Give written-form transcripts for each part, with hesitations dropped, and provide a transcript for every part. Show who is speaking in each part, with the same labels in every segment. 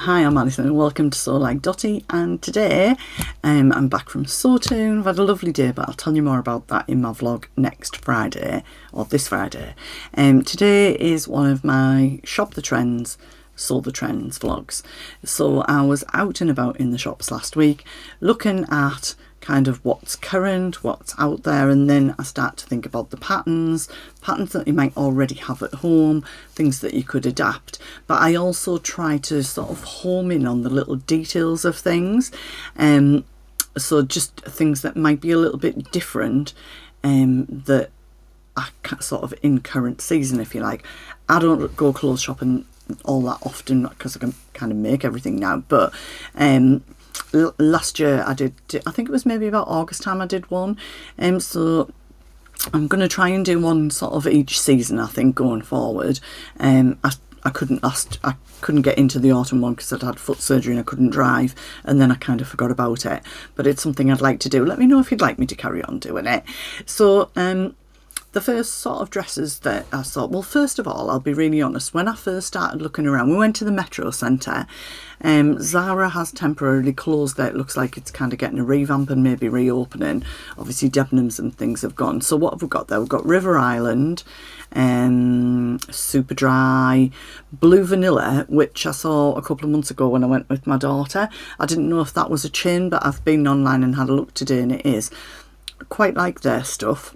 Speaker 1: Hi, I'm Alison and welcome to Sew Like Dotty, and today I'm back from Sewtoon. I've had a lovely day, but I'll tell you more about that in my vlog next Friday, or this Friday. Today is one of my Shop the Trends, Sew the Trends vlogs. So I was out and about in the shops last week looking at kind of what's current, what's out there, and then I start to think about the patterns that you might already have at home, things that you could adapt. But I also try to sort of home in on the little details of things, so just things that might be a little bit different, that are sort of in current season, if you like. I don't go clothes shopping all that often because I can kind of make everything now, but last year I did, I think it was maybe about August time I did one, so I'm going to try and do one sort of each season, I think, going forward. I couldn't get into the autumn one because I'd had foot surgery and I couldn't drive, and then I kind of forgot about it, but it's something I'd like to do. Let me know if you'd like me to carry on doing it. So the first sort of dresses that I saw, well, first of all, I'll be really honest, when I first started looking around, we went to the Metro Centre. Zara has temporarily closed there. It looks like it's kind of getting a revamp and maybe reopening. Obviously Debenhams and things have gone. So what have we got there? We've got River Island, Super Dry, Blue Vanilla, which I saw a couple of months ago when I went with my daughter. I didn't know if that was a chain, but I've been online and had a look today and it is. Quite like their stuff.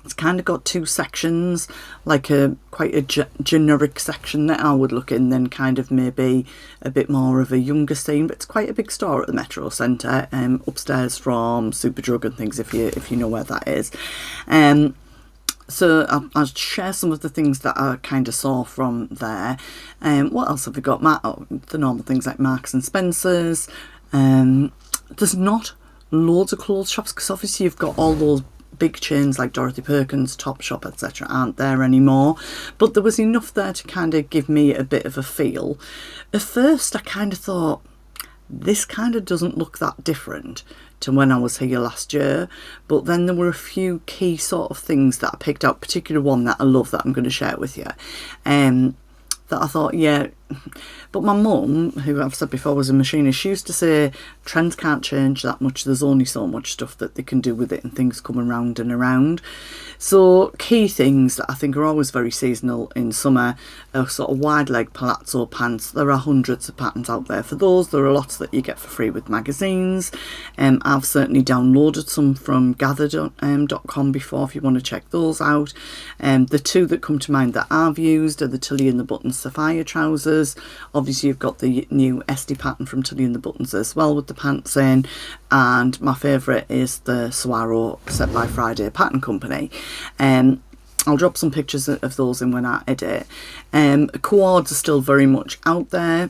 Speaker 1: It's kind of got two sections, like quite a generic section that I would look in, then kind of maybe a bit more of a younger scene. But it's quite a big store at the Metro Centre, upstairs from Superdrug and things, if you know where that is. So I'll share some of the things that I kind of saw from there. What else have we got? The normal things like Marks and Spencer's. There's not loads of clothes shops because obviously you've got all those big chains like Dorothy Perkins, Topshop, etc. aren't there anymore, but there was enough there to kind of give me a bit of a feel. At first I kind of thought, this kind of doesn't look that different to when I was here last year, but then there were a few key sort of things that I picked out, particularly one that I love that I'm going to share with you, that I thought, yeah. But my mum, who I've said before was a machinist, she used to say trends can't change that much, there's only so much stuff that they can do with it and things come around and around. So key things that I think are always very seasonal in summer are sort of wide leg palazzo pants. There are hundreds of patterns out there for those. There are lots that you get for free with magazines. I've certainly downloaded some from gather.com before if you want to check those out. The two that come to mind that I've used are the Tilly and the Buttons Safiya trousers. Obviously you've got the new Esty pattern from Tilly and the Buttons as well with the pants in, and my favourite is the Saguaro Set by Friday pattern company. I'll drop some pictures of those in when I edit. Quads are still very much out there.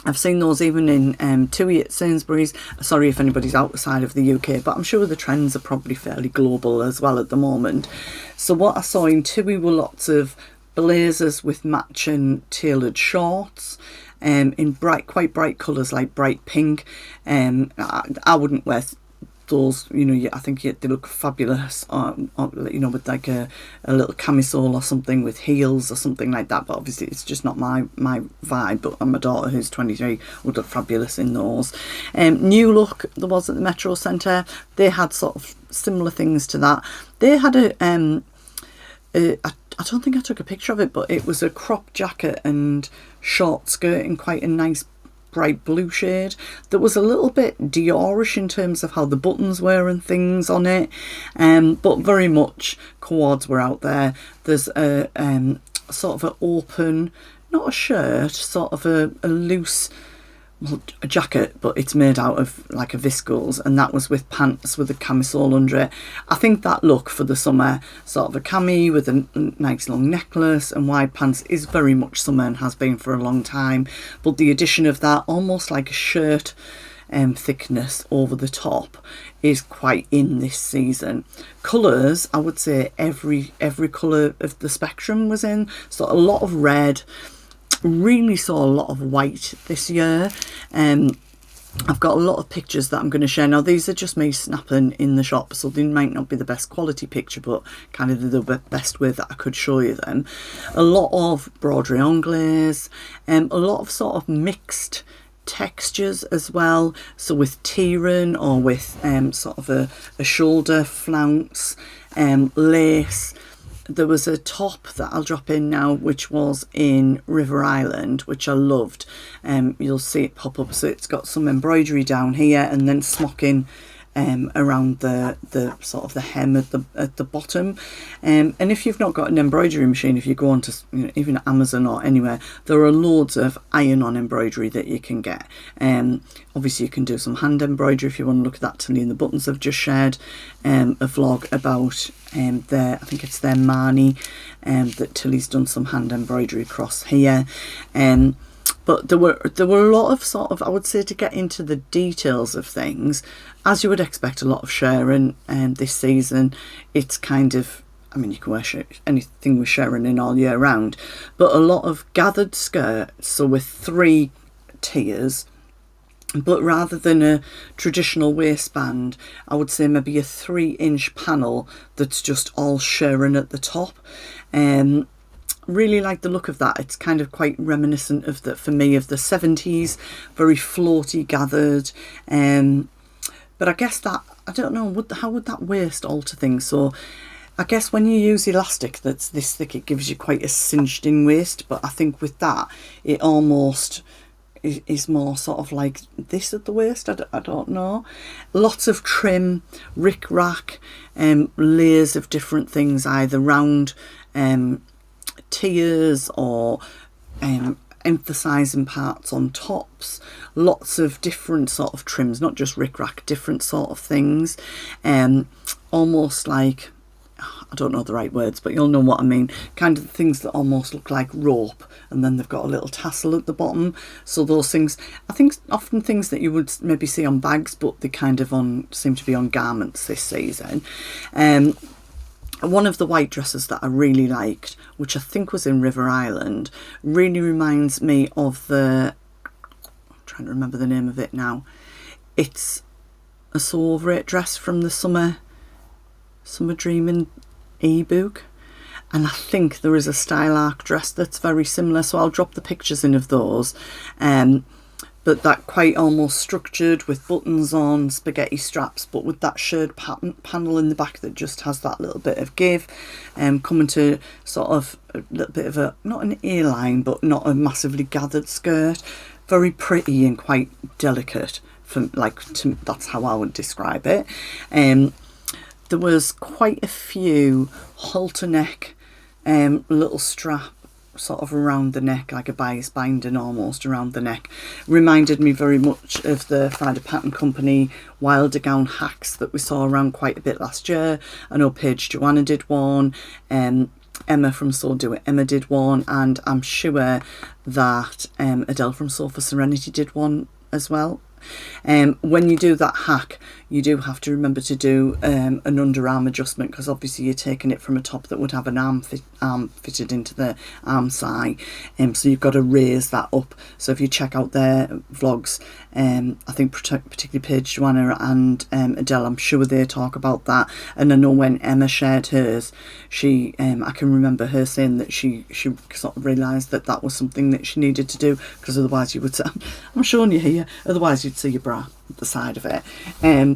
Speaker 1: I've seen those even in TUI at Sainsbury's. Sorry if anybody's outside of the UK, but I'm sure the trends are probably fairly global as well at the moment. So what I saw in TUI were lots of blazers with matching tailored shorts, in quite bright colours like bright pink. I wouldn't wear those, you know, I think they look fabulous, you know, with like a little camisole or something with heels or something like that, but obviously it's just not my vibe. But my daughter, who's 23, would look fabulous in those. New Look, there was at the Metro Centre, they had sort of similar things to that. They had I don't think I took a picture of it, but it was a crop jacket and short skirt in quite a nice bright blue shade that was a little bit Diorish in terms of how the buttons were and things on it, but very much quads were out there. There's a sort of an open, not a shirt, sort of a loose, well, a jacket, but it's made out of like a viscose, and that was with pants with a camisole under it. I think that look for the summer, sort of a cami with a nice long necklace and wide pants, is very much summer and has been for a long time, but the addition of that almost like a shirt thickness over the top is quite in this season. Colours, I would say every colour of the spectrum was in, so a lot of red. Really saw a lot of white this year. I've got a lot of pictures that I'm going to share. Now, these are just me snapping in the shop, so they might not be the best quality picture, but kind of the best way that I could show you them. A lot of broderie anglaise, a lot of sort of mixed textures as well. So with tiran or with sort of a shoulder flounce, lace. There was a top that I'll drop in now, which was in River Island, which I loved. You'll see it pop up. So it's got some embroidery down here and then smocking around the sort of the hem at the bottom. And if you've not got an embroidery machine, if you go on to even Amazon or anywhere, there are loads of iron-on embroidery that you can get. Obviously you can do some hand embroidery if you want to look at that. Tilly and the Buttons have just shared a vlog about I think it's their Marnie, that Tilly's done some hand embroidery across here. But there were a lot of sort of, I would say, to get into the details of things, as you would expect, a lot of sharing this season. It's kind of, I mean, you can wear anything with sharing in all year round, but a lot of gathered skirts, so with 3 tiers, but rather than a traditional waistband, I would say maybe a 3-inch panel that's just all sharing at the top. Really like the look of that. It's kind of quite reminiscent of for me, of the 70s, very floaty gathered. But I guess that, I don't know, how would that waist alter things? So I guess when you use elastic that's this thick, it gives you quite a cinched in waist. But I think with that, it almost is more sort of like this at the waist. I don't know. Lots of trim, rick-rack, layers of different things, either round tiers or emphasizing parts on tops. Lots of different sort of trims, not just rick-rack, different sort of things. Almost like, I don't know the right words, but you'll know what I mean. Kind of things that almost look like rope, and then they've got a little tassel at the bottom. So those things, I think, often things that you would maybe see on bags, but they kind of seem to be on garments this season. One of the white dresses that I really liked, which I think was in River Island, really reminds me of I'm trying to remember the name of it now. It's a So Over It dress from the Summer Dreaming ebook. And I think there is a Style Arc dress that's very similar, so I'll drop the pictures in of those. But that quite almost structured with buttons on, spaghetti straps, but with that shirred panel in the back that just has that little bit of give, coming to sort of a little bit of not an A-line, but not a massively gathered skirt. Very pretty and quite delicate, that's how I would describe it. There was quite a few halter neck, little strap sort of around the neck, like a bias binding almost around the neck. Reminded me very much of the Friday Pattern Company Wildergoen hacks that we saw around quite a bit last year. I know Paige Joanna did one, Emma from So Do It Emma did one, and I'm sure that Adele from Sew for Serenity did one as well. When you do that hack, you do have to remember to do an underarm adjustment, because obviously you're taking it from a top that would have an arm fitted into the arm side, so you've got to raise that up. So if you check out their vlogs, I think particularly Paige Joanna and Adele, I'm sure they talk about that. And I know when Emma shared hers, I can remember her saying that she sort of realised that was something that she needed to do, because otherwise you would say, I'm showing you here, otherwise you'd see your bra at the side of it.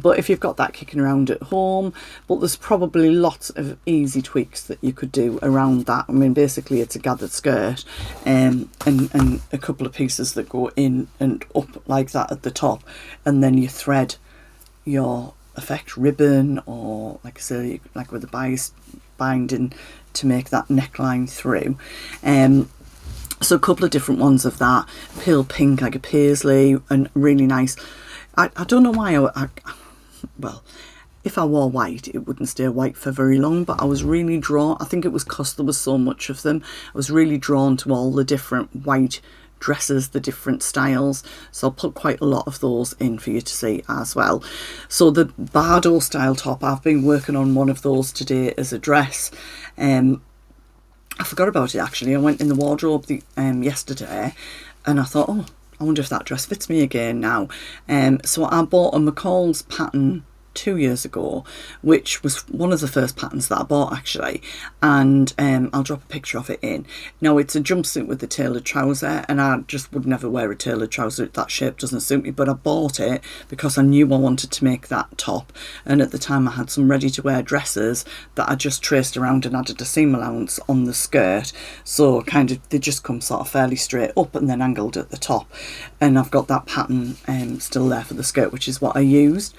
Speaker 1: But if you've got that kicking around at home, but there's probably lots of easy tweaks that you could do around that. I mean, basically it's a gathered skirt, and a couple of pieces that go in and up like that at the top, and then you thread your effect ribbon, or like I say, like with a bias binding to make that neckline through. So a couple of different ones of that, pale pink like a paisley, and really nice. I don't know why well, if I wore white, it wouldn't stay white for very long, but I was really drawn, I think it was because there was so much of them, I was really drawn to all the different white dresses, the different styles, so I'll put quite a lot of those in for you to see as well. So the Bardo style top, I've been working on one of those today as a dress. I forgot about it actually. I went in the wardrobe yesterday, and I thought, oh, I wonder if that dress fits me again now. So I bought a McCall's pattern 2 years ago, which was one of the first patterns that I bought actually, and I'll drop a picture of it in. Now it's a jumpsuit with a tailored trouser, and I just would never wear a tailored trouser. That shape doesn't suit me, but I bought it because I knew I wanted to make that top, and at the time I had some ready to wear dresses that I just traced around and added a seam allowance on the skirt, so kind of they just come sort of fairly straight up and then angled at the top, and I've got that pattern still there for the skirt, which is what I used.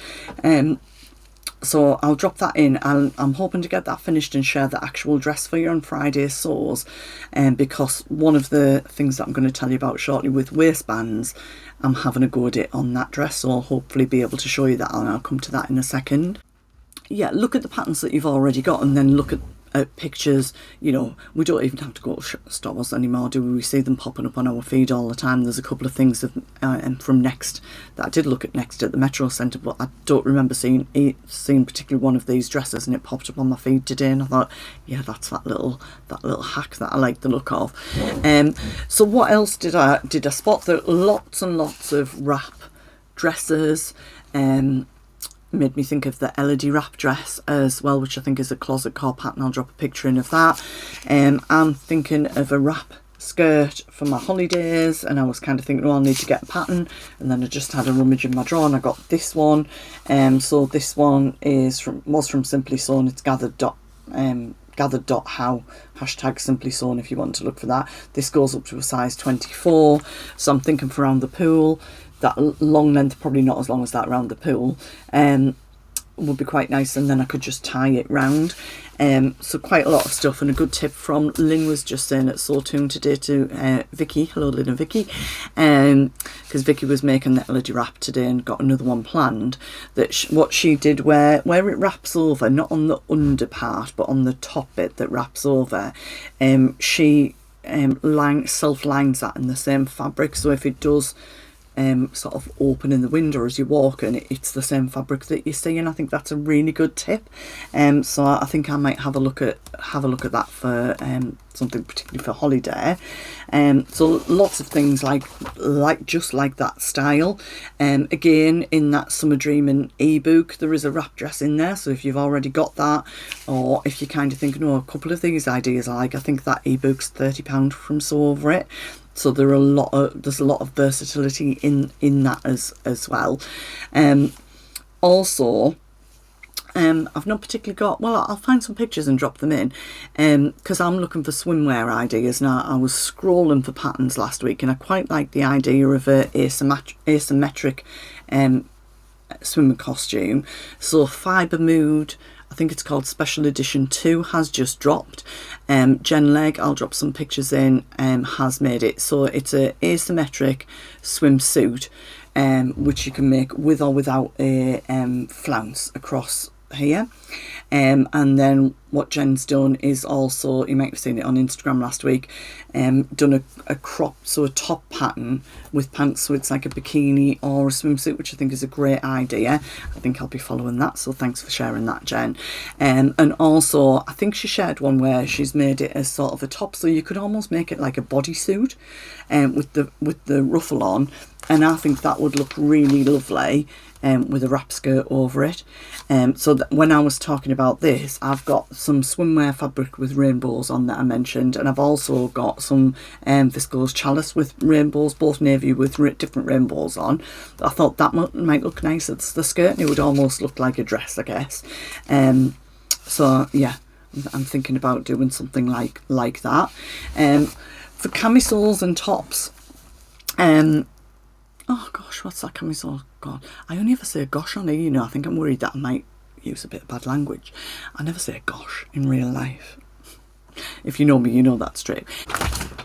Speaker 1: So I'll drop that in, and I'm hoping to get that finished and share the actual dress for you on Friday sews, because one of the things that I'm going to tell you about shortly with waistbands, I'm having a go at it on that dress, so I'll hopefully be able to show you that, and I'll come to that in a second. Yeah, look at the patterns that you've already got, and then look at pictures. You know, we don't even have to go to stores anymore, do we? We see them popping up on our feed all the time. There's a couple of things from Next that I did look at Next at the Metro Centre, but I don't remember seeing particularly one of these dresses, and it popped up on my feed today, and I thought, yeah, that's that little hack that I like the look of. So what else did I spot? There lots and lots of wrap dresses. Made me think of the Elodie wrap dress as well, which I think is a closet core pattern. I'll drop a picture in of that. I'm thinking of a wrap skirt for my holidays, and I was kind of thinking, well, I'll need to get a pattern, and then I just had a rummage in my drawer and I got this one. So this one was from Simply Sewn. It's gathered.how, hashtag Simply Sewn if you want to look for that. This goes up to a size 24, so I'm thinking for around the pool. That long length, probably not as long as that around the pool, would be quite nice, and then I could just tie it round. So quite a lot of stuff, and a good tip from Lynn was just saying at Sawtoon today to Vicky, hello Lynn and Vicky, because Vicky was making the Elodie wrap today and got another one planned, that what she did where it wraps over, not on the under part but on the top bit that wraps over, she self-lines that in the same fabric, so if it does sort of open in the window as you walk, and it's the same fabric that you see, and I think that's a really good tip. So I think I might have a look at that for something particularly for holiday. So lots of things like just like that style. Again, in that Summer Dreamin' ebook, there is a wrap dress in there, so if you've already got that, or if you're kind of thinking, oh, a couple of these ideas I like, I think that ebook's £30 from Sew Over It. So there's a lot of versatility in that as well. Also, I've not particularly got, well, I'll find some pictures and drop them in, because I'm looking for swimwear ideas now. I was scrolling for patterns last week, and I quite like the idea of a asymmetric swimming costume. So Fibre Mood, I think it's called Special Edition 2, has just dropped. Jen Legg, I'll drop some pictures in, has made it. So it's a asymmetric swimsuit, which you can make with or without a flounce across here. And then what Jen's done is also, you might have seen it on Instagram last week, done a crop, so a top pattern with pants, so it's like a bikini or a swimsuit, which I think is a great idea. I think I'll be following that, so thanks for sharing that, Jen. And also I think she shared one where she's made it as sort of a top, so you could almost make it like a bodysuit, with the ruffle on, and I think that would look really lovely with a wrap skirt over it. So that when I was talking about this, I've got some swimwear fabric with rainbows on that I mentioned, and I've also got some viscose chalice with rainbows, both navy with different rainbows on. I thought that might look nice as the skirt, and it would almost look like a dress, I guess. So yeah, I'm thinking about doing something like that. For camisoles and tops, oh gosh, what's that camisole? God, I only ever say gosh on here, you know. I think I'm worried that I might use a bit of bad language. I never say gosh in real life. If you know me, you know that's true.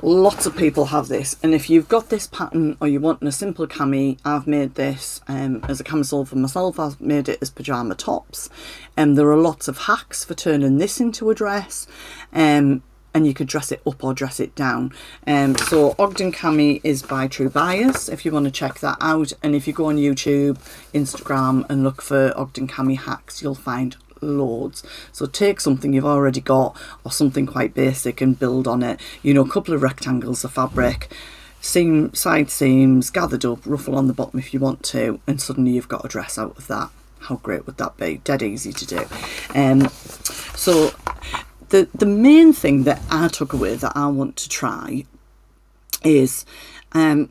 Speaker 1: Lots of people have this, and if you've got this pattern or you want a simple cami, I've made this as a camisole for myself. I've made it as pyjama tops, and there are lots of hacks for turning this into a dress. And you could dress it up or dress it down. So Ogden Cami is by True Bias, if you want to check that out. And if you go on YouTube, Instagram, and look for Ogden Cami hacks, you'll find loads. So take something you've already got, or something quite basic, and build on it. You know, a couple of rectangles of fabric, side seams, gathered up, ruffle on the bottom if you want to, and suddenly you've got a dress out of that. How great would that be? Dead easy to do. So the main thing that I took away that I want to try is, and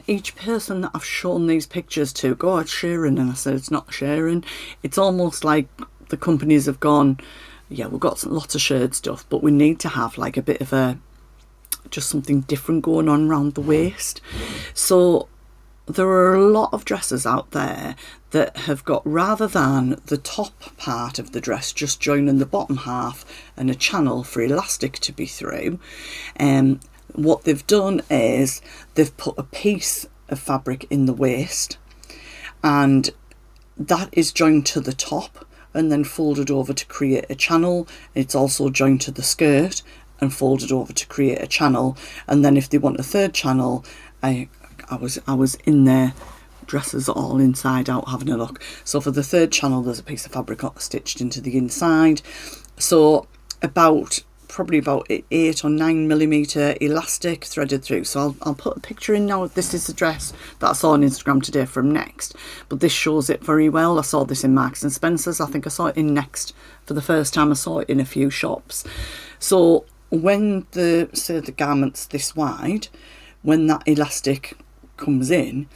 Speaker 1: each person that I've shown these pictures to go, oh, it's sharing, and I said it's not sharing. It's almost like the companies have gone, yeah, we've got lots of shared stuff, but we need to have like a bit of just something different going on around the waist. So there are a lot of dresses out there that have got, rather than the top part of the dress just joining the bottom half and a channel for elastic to be through, what they've done is they've put a piece of fabric in the waist, and that is joined to the top and then folded over to create a channel. It's also joined to the skirt and folded over to create a channel. And then if they want a third channel, I was in there, dresses all inside out having a look. So for the third channel, there's a piece of fabric stitched into the inside. So probably about 8 or 9 millimeter elastic threaded through. So I'll put a picture in now. This is the dress that I saw on Instagram today from Next, but this shows it very well. I saw this in Marks and Spencer's. I think I saw it in Next for the first time. I saw it in a few shops. So when the garment's this wide, when that elastic comes in,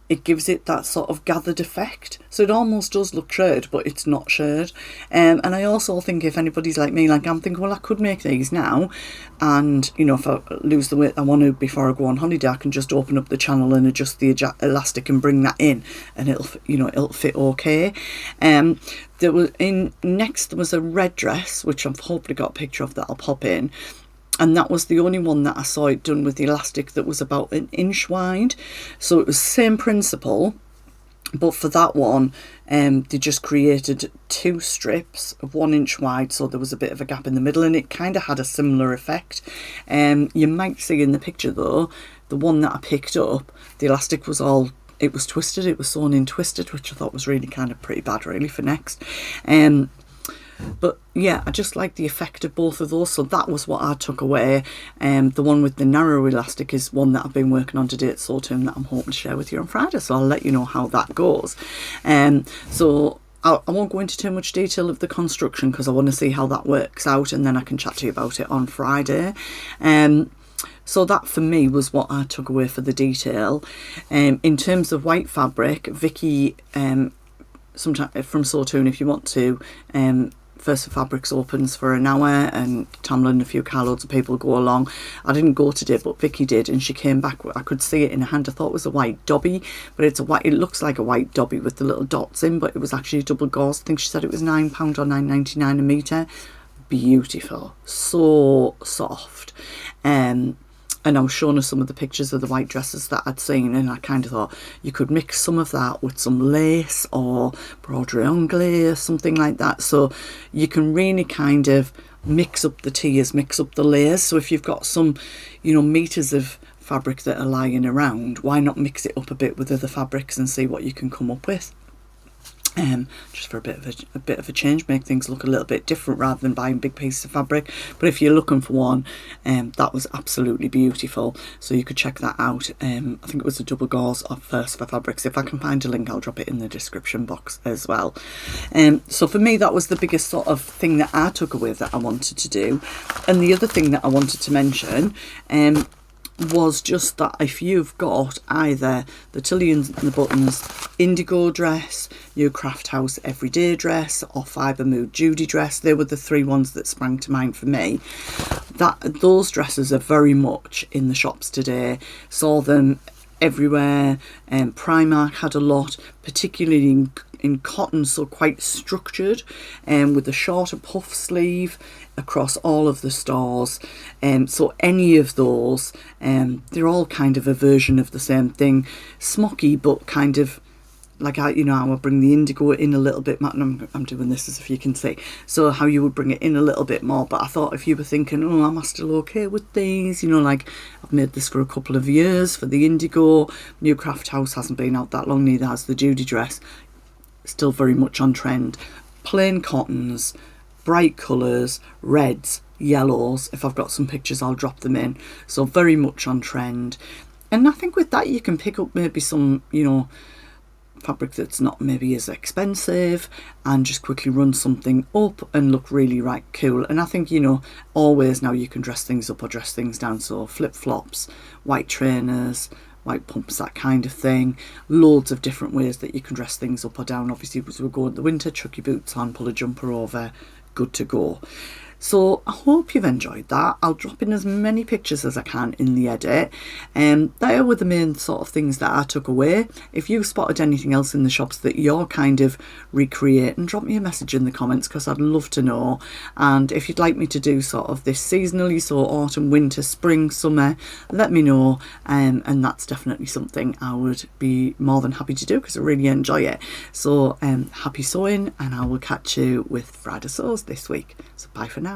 Speaker 1: it gives it that sort of gathered effect. So it almost does look shirred, but it's not shirred. And I also think if anybody's like me, like I'm thinking, well, I could make these now, and you know, if I lose the weight I want to before I go on holiday, I can just open up the channel and adjust the elastic and bring that in, and it'll fit okay. There was a red dress, which I've hopefully got a picture of that I'll pop in. And that was the only one that I saw it done with the elastic that was about 1 inch wide. So it was same principle, but for that one, they just created 2 strips of 1 inch wide, so there was a bit of a gap in the middle, and it kind of had a similar effect. You might see in the picture though, the one that I picked up, the elastic was it was twisted, it was sewn in twisted, which I thought was really kind of pretty bad really for Next. But yeah, I just like the effect of both of those, so that was what I took away. The one with the narrow elastic is one that I've been working on today at Sawtune that I'm hoping to share with you on Friday, so I'll let you know how that goes. So I won't go into too much detail of the construction because I want to see how that works out, and then I can chat to you about it on Friday. So that for me was what I took away for the detail. In terms of white fabric, Vicky, sometime from Sawtune, if you want to, First Fabrics opens for an hour, and Tamlin and a few carloads of people go along. I didn't go today, but Vicky did, and she came back. I could see it in her hand. I thought it was a white dobby, but it's a white. It looks like a white dobby with the little dots in, but it was actually a double gauze. I think she said it was £9 or £9.99 a metre. Beautiful, so soft. And I was showing her some of the pictures of the white dresses that I'd seen, and I kind of thought you could mix some of that with some lace or broderie anglaise, something like that. So you can really kind of mix up the tiers, mix up the layers. So if you've got some, meters of fabric that are lying around, why not mix it up a bit with other fabrics and see what you can come up with? Just for a bit of a change, make things look a little bit different rather than buying big pieces of fabric. But if you're looking for one, that was absolutely beautiful, so you could check that out. I think it was a double gauze of First Fabrics. If I can find a link, I'll drop it in the description box as well. So for me, that was the biggest sort of thing that I took away that I wanted to do. And the other thing that I wanted to mention was just that if you've got either the Tillians and the Buttons Indigo Dress, your Craft House Everyday Dress, or Fibre Mood Judy Dress, they were the 3 ones that sprang to mind for me. Those dresses are very much in the shops today. Saw them everywhere. Primark had a lot, particularly in cotton, so quite structured, with a shorter puff sleeve across all of the stores. So any of those, they're all kind of a version of the same thing, smocky, but kind of like I would bring the indigo in a little bit more. I'm doing this as if you can see, so how you would bring it in a little bit more. But I thought if you were thinking, oh, am I still okay with these, like I've made this for a couple of years for the indigo. New Craft House hasn't been out that long, neither has the Judy dress, still very much on trend. Plain cottons, bright colours, reds, yellows. If I've got some pictures, I'll drop them in. So very much on trend. And I think with that you can pick up maybe some, you know, fabric that's not maybe as expensive, and just quickly run something up and look really right cool. And I think, you know, always now you can dress things up or dress things down. So flip-flops, white trainers, white pumps, that kind of thing. Loads of different ways that you can dress things up or down. Obviously as we go in the winter, chuck your boots on, pull a jumper over, good to go. So I hope you've enjoyed that. I'll drop in as many pictures as I can in the edit. They were the main sort of things that I took away. If you've spotted anything else in the shops that you're kind of recreating, drop me a message in the comments, because I'd love to know. And if you'd like me to do sort of this seasonally, so autumn, winter, spring, summer, let me know. And that's definitely something I would be more than happy to do, because I really enjoy it. So happy sewing, and I will catch you with Friday sews this week. So bye for now.